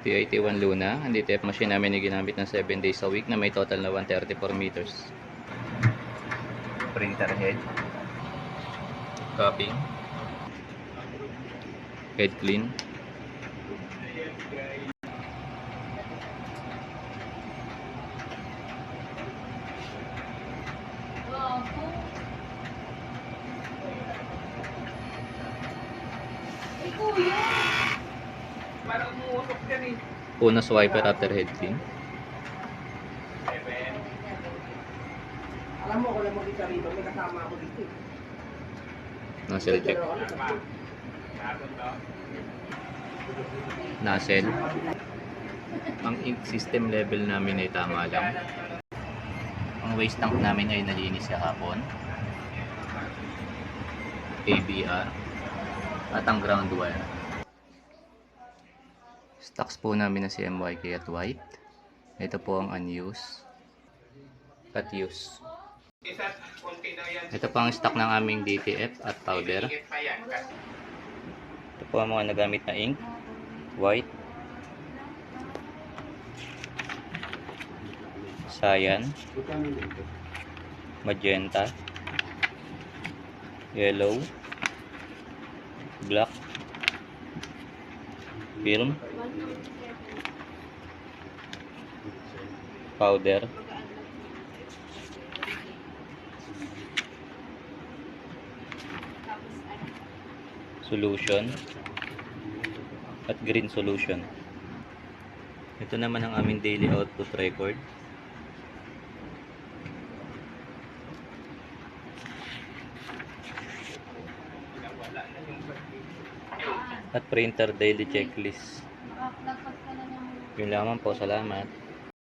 T81 Luna. Ang DTF machine namin ay ginamit ng 7 days a week na may total na 134 meters. Printer head. Cupping. Head clean. Punas wiper after head clean. Alam mo, kung lang mag-isa rito, may kasama ako dito. Nozzle check. Nozzle. Ang ink system level namin ay tama lang. Ang waste tank namin ay nalinis kahapon. ABR. At ang ground wire. Stocks po namin na si MYK at white. Ito po ang unused at used. Ito po ang stock ng aming DTF at powder. Ito po ang mga nagamit na ink. White, cyan, magenta, yellow, black, film, powder, solution, at green solution. Ito naman ang aming daily output record. At printer daily checklist. Yun lamang po, salamat.